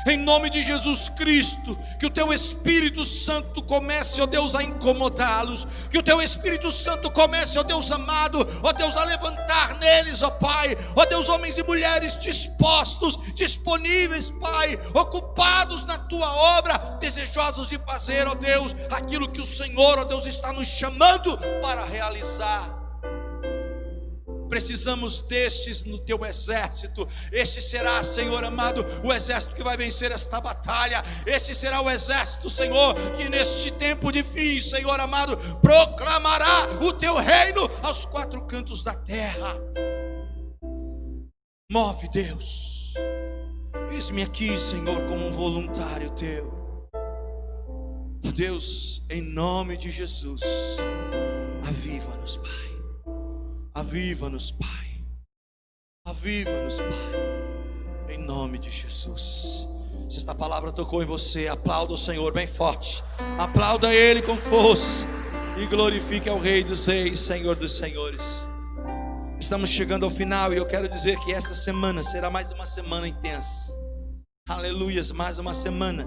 Em nome de Jesus Cristo, que o Teu Espírito Santo comece, ó Deus, a incomodá-los. Que o Teu Espírito Santo comece, ó Deus amado, ó Deus, a levantar neles, ó Pai, ó Deus, homens e mulheres dispostos, disponíveis, Pai, ocupados na Tua obra, desejosos de fazer, ó Deus, aquilo que o Senhor, ó Deus, está nos chamando para realizar. Precisamos destes no Teu exército. Este será, Senhor amado, o exército que vai vencer esta batalha. Este será o exército, Senhor, que neste tempo de fim, Senhor amado, proclamará o Teu reino aos quatro cantos da terra. Move, Deus. Eis-me aqui, Senhor, como um voluntário Teu. Oh Deus, em nome de Jesus, aviva-nos, Pai. Aviva-nos, Pai. Aviva-nos, Pai. Em nome de Jesus. Se esta palavra tocou em você, aplauda o Senhor bem forte. Aplauda Ele com força. E glorifique ao Rei dos Reis, Senhor dos Senhores. Estamos chegando ao final e eu quero dizer que esta semana será mais uma semana intensa. Aleluias, mais uma semana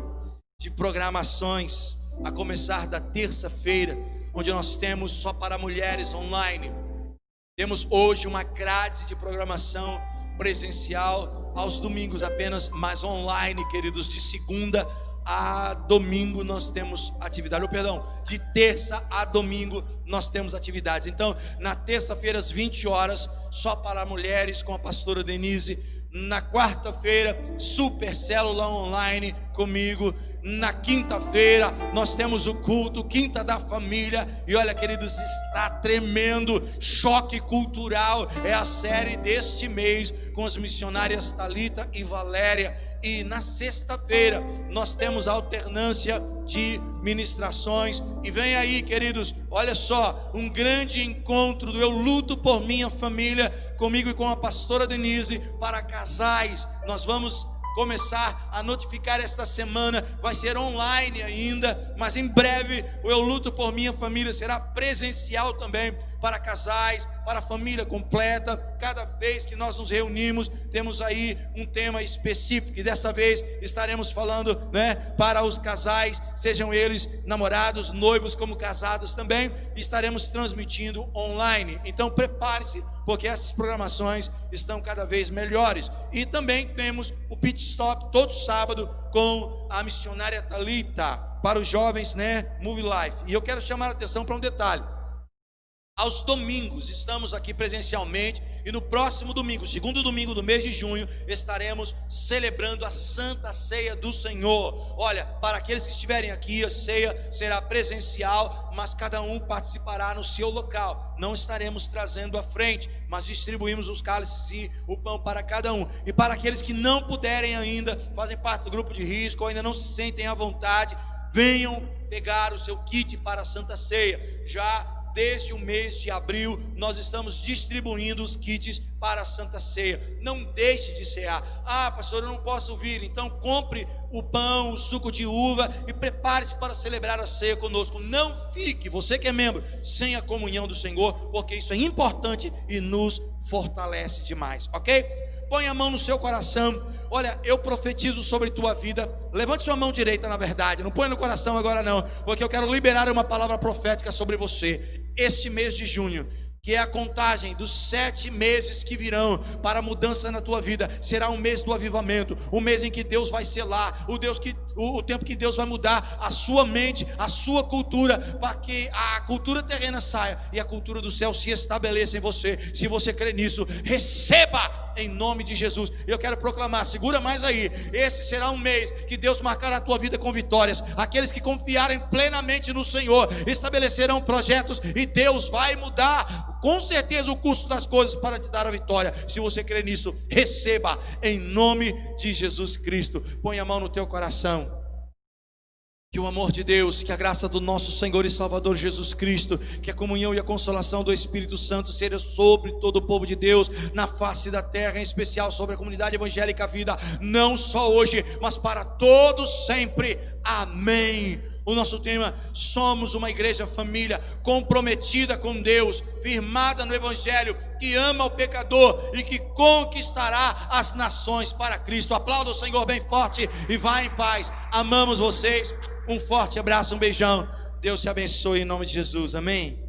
de programações, a começar da terça-feira, onde nós temos só para mulheres online. Temos hoje uma grade de programação presencial aos domingos apenas, mas online, queridos, de segunda a domingo nós temos atividade, de terça a domingo nós temos atividades. Então, na terça-feira às 20 horas, só para mulheres com a pastora Denise. Na quarta-feira, super célula online comigo. Na quinta-feira nós temos o culto, Quinta da Família. E olha, queridos, está tremendo. Choque cultural é a série deste mês, com as missionárias Thalita e Valéria. E na sexta-feira nós temos a alternância de ministrações. E vem aí, queridos, olha só, um grande encontro do Eu Luto por Minha Família, comigo e com a pastora Denise, para casais. Nós vamos começar a notificar esta semana, vai ser online ainda, mas em breve o Eu Luto por Minha Família será presencial também, para casais, para a família completa. Cada vez que nós nos reunimos, temos aí um tema específico, e dessa vez estaremos falando, para os casais, sejam eles namorados, noivos, como casados também, e estaremos transmitindo online. Então prepare-se, porque essas programações estão cada vez melhores. E também temos o Pit Stop todo sábado com a missionária Thalita, para os jovens, Move Life. E eu quero chamar a atenção para um detalhe. Aos domingos estamos aqui presencialmente, e no próximo domingo, segundo domingo do mês de junho, estaremos celebrando a Santa Ceia do Senhor. Olha, para aqueles que estiverem aqui, a ceia será presencial, mas cada um participará no seu local. Não estaremos trazendo à frente, mas distribuímos os cálices e o pão para cada um. E para aqueles que não puderem ainda, fazem parte do grupo de risco, ou ainda não se sentem à vontade, venham pegar o seu kit para a Santa Ceia. Já desde o mês de abril, nós estamos distribuindo os kits para a Santa Ceia. Não deixe de cear. Pastor, eu não posso vir. Então compre o pão, o suco de uva e prepare-se para celebrar a ceia conosco. Não fique, você que é membro, sem a comunhão do Senhor, porque isso é importante e nos fortalece demais, ok? Põe a mão no seu coração. Olha, eu profetizo sobre tua vida. Levante sua mão direita, na verdade, não põe no coração agora não, porque eu quero liberar uma palavra profética sobre você. Este mês de junho, que é a contagem dos 7 meses que virão para a mudança na tua vida, será um mês do avivamento, um mês em que Deus vai selar, o tempo que Deus vai mudar a sua mente, a sua cultura, para que a cultura terrena saia e a cultura do céu se estabeleça em você. Se você crê nisso, receba em nome de Jesus. Eu quero proclamar, segura mais aí, esse será um mês que Deus marcará a tua vida com vitórias. Aqueles que confiarem plenamente no Senhor estabelecerão projetos, e Deus vai mudar com certeza o curso das coisas para te dar a vitória. Se você crê nisso, receba em nome de Jesus Cristo. Põe a mão no teu coração. Que o amor de Deus, que a graça do nosso Senhor e Salvador Jesus Cristo, que a comunhão e a consolação do Espírito Santo seja sobre todo o povo de Deus na face da terra, em especial sobre a comunidade evangélica Vida, não só hoje, mas para todos sempre. Amém. O nosso tema: somos uma igreja família comprometida com Deus, firmada no Evangelho, que ama o pecador e que conquistará as nações para Cristo. Aplauda o Senhor bem forte e vá em paz. Amamos vocês. Um forte abraço, um beijão. Deus te abençoe em nome de Jesus. Amém.